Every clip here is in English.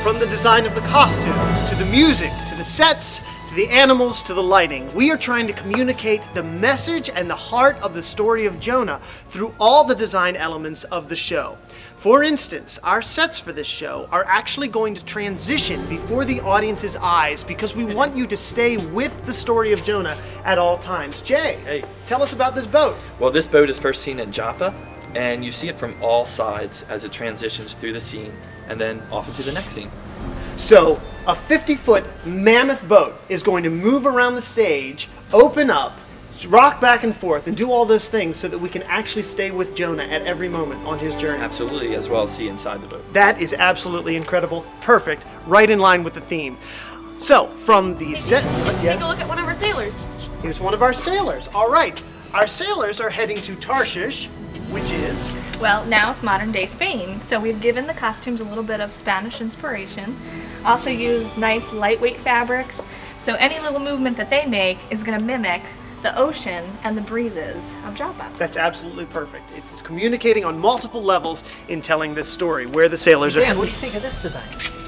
From the design of the costumes, to the music, to the sets, to the animals, to the lighting, we are trying to communicate the message and the heart of the story of Jonah through all the design elements of the show. For instance, our sets for this show are actually going to transition before the audience's eyes because we want you to stay with the story of Jonah at all times. Jay, hey, tell us about this boat. Well, this boat is first seen in Joppa, and you see it from all sides as it transitions through the scene and then off into the next scene. So, a 50-foot mammoth boat is going to move around the stage, open up, rock back and forth, and do all those things so that we can actually stay with Jonah at every moment on his journey. Absolutely, as well as see inside the boat. That is absolutely incredible. Perfect. Right in line with the theme. So, from the set... Take a look at one of our sailors. Here's one of our sailors. All right. Our sailors are heading to Tarshish, which is... Well, now it's modern day Spain, so we've given the costumes a little bit of Spanish inspiration. Also used nice lightweight fabrics, so any little movement that they make is going to mimic the ocean and the breezes of Joppa. That's absolutely perfect. It's communicating on multiple levels in telling this story, where the sailors are... Dan, what do you think of this design?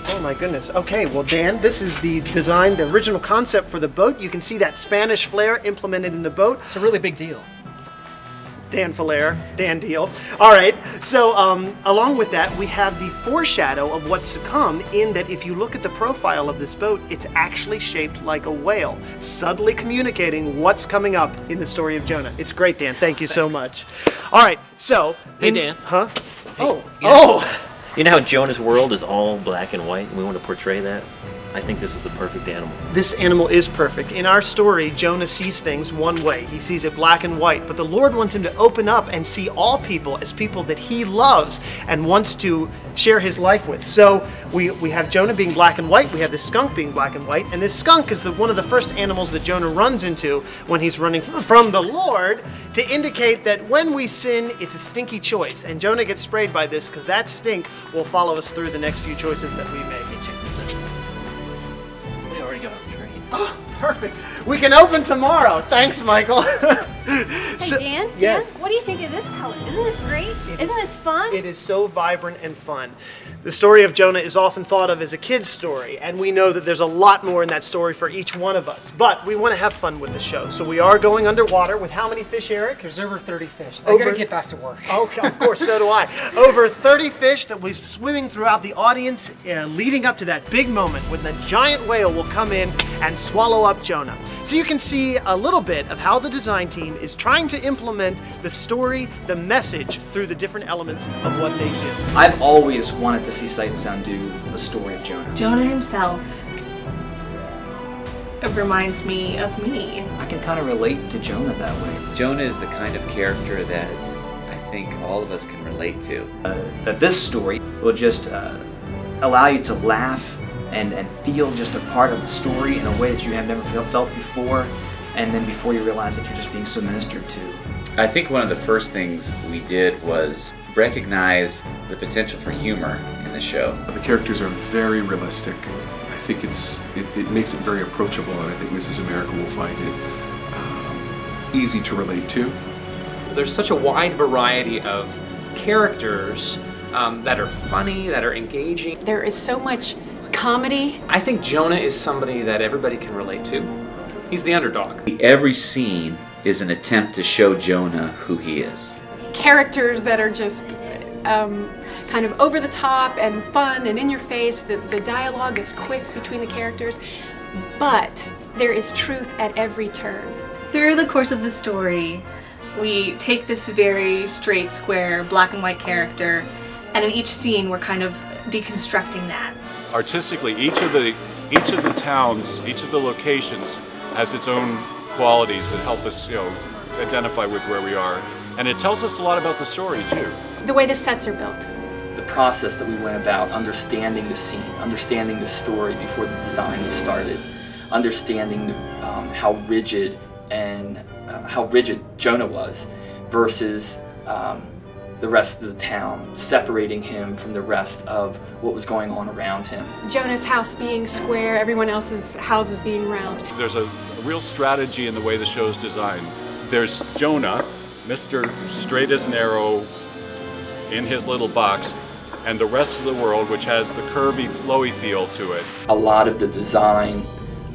Oh my goodness. Okay, well Dan, this is the design, the original concept for the boat. You can see that Spanish flair implemented in the boat. It's a really big deal. Dan Flair, Dan Deal. All right, so along with that, we have the foreshadow of what's to come in that if you look at the profile of this boat, it's actually shaped like a whale, subtly communicating what's coming up in the story of Jonah. It's great, Dan. Thank you so much. All right, so... Hey, Dan. Huh? Hey, You know how Jonah's world is all black and white, and we want to portray that? I think this is the perfect animal. This animal is perfect. In our story, Jonah sees things one way. He sees it black and white, but the Lord wants him to open up and see all people as people that he loves and wants to share his life with. So we have Jonah being black and white, we have this skunk being black and white, and this skunk is one of the first animals that Jonah runs into when he's running from the Lord to indicate that when we sin, it's a stinky choice. And Jonah gets sprayed by this because that stink will follow us through the next few choices that we make. Oh, perfect. We can open tomorrow. Thanks, Michael. Hey, Dan? Yes? Dan, what do you think of this color? Isn't this great? Isn't this fun? It is so vibrant and fun. The story of Jonah is often thought of as a kid's story, and we know that there's a lot more in that story for each one of us. But we want to have fun with the show, so we are going underwater with how many fish, Eric? There's over 30 fish. I gotta get back to work. Okay, of course, so do I. Over 30 fish that will be swimming throughout the audience, leading up to that big moment when the giant whale will come in and swallow up Jonah. So you can see a little bit of how the design team is trying to implement the story, the message, through the different elements of what they do. I've always wanted to see Sight and Sound do the story of Jonah. Jonah himself reminds me of me. I can kind of relate to Jonah that way. Jonah is the kind of character that I think all of us can relate to. That this story will just allow you to laugh and feel just a part of the story in a way that you have never felt before, and then before you realize that you're just being so ministered to. I think one of the first things we did was recognize the potential for humor in the show. The characters are very realistic. I think it makes it very approachable, and I think Mrs. America will find it easy to relate to. There's such a wide variety of characters that are funny, that are engaging. There is so much comedy. I think Jonah is somebody that everybody can relate to. He's the underdog. Every scene is an attempt to show Jonah who he is. Characters that are just kind of over the top and fun and in your face. The dialogue is quick between the characters, but there is truth at every turn. Through the course of the story, we take this very straight, square, black and white character, and in each scene we're kind of deconstructing that. Artistically, each of the towns, each of the locations has its own qualities that help us, identify with where we are. And it tells us a lot about the story, too. The way the sets are built. The process that we went about understanding the scene, understanding the story before the design was started, understanding how rigid Jonah was versus the rest of the town, separating him from the rest of what was going on around him. Jonah's house being square, everyone else's houses being round. There's a real strategy in the way the show's designed. There's Jonah, Mr. Straight as an Arrow in his little box, and the rest of the world, which has the curvy, flowy feel to it. A lot of the design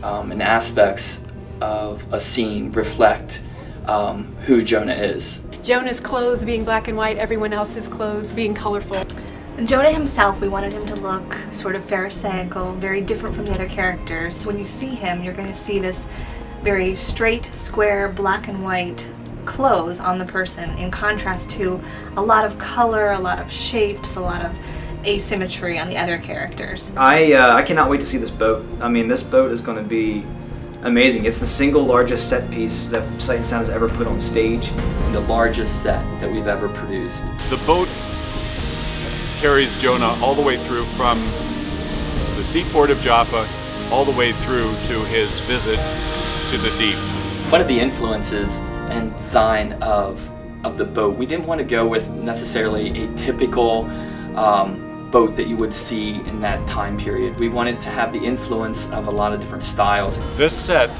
and aspects of a scene reflect who Jonah is. Jonah's clothes being black and white, everyone else's clothes being colorful. Jonah himself, we wanted him to look sort of pharisaical, very different from the other characters. So when you see him, you're going to see this very straight, square, black and white clothes on the person, in contrast to a lot of color, a lot of shapes, a lot of asymmetry on the other characters. I cannot wait to see this boat. I mean, this boat is going to be amazing. It's the single largest set piece that Sight and Sound has ever put on stage. The largest set that we've ever produced. The boat carries Jonah all the way through from the seaport of Joppa all the way through to his visit to the deep. One of the influences and design of the boat, we didn't want to go with necessarily a typical boat that you would see in that time period. We wanted to have the influence of a lot of different styles. This set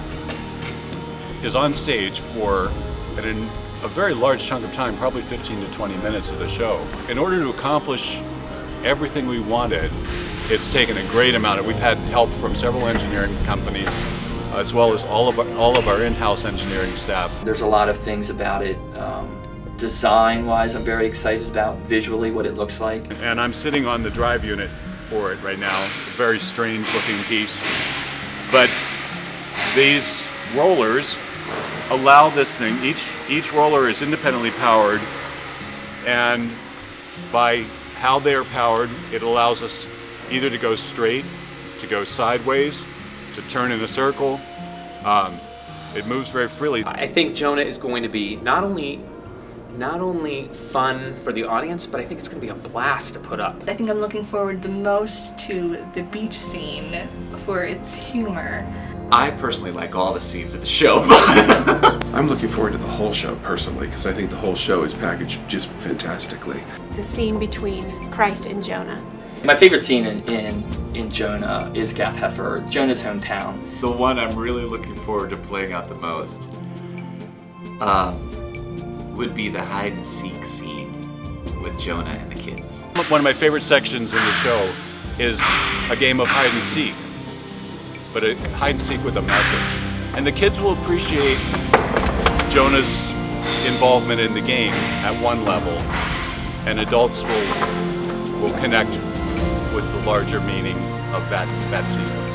is on stage for a very large chunk of time, probably 15 to 20 minutes of the show. In order to accomplish everything we wanted, it's taken a great amount. We've had help from several engineering companies, as well as all of our in-house engineering staff. There's a lot of things about it. Design-wise, I'm very excited about visually what it looks like. And I'm sitting on the drive unit for it right now. A very strange-looking piece. But these rollers allow this thing. Each roller is independently powered, and by how they're powered, it allows us either to go straight, to go sideways, to turn in a circle. It moves very freely. I think Jonah is going to be not only fun for the audience, but I think it's going to be a blast to put up. I think I'm looking forward the most to the beach scene for its humor. I personally like all the scenes of the show. I'm looking forward to the whole show personally, because I think the whole show is packaged just fantastically. The scene between Christ and Jonah. My favorite scene in Jonah is Gath Hefer, Jonah's hometown. The one I'm really looking forward to playing out the most would be the hide and seek scene with Jonah and the kids. One of my favorite sections in the show is a game of hide and seek, but a hide and seek with a message. And the kids will appreciate Jonah's involvement in the game at one level, and adults will connect with the larger meaning of that scene.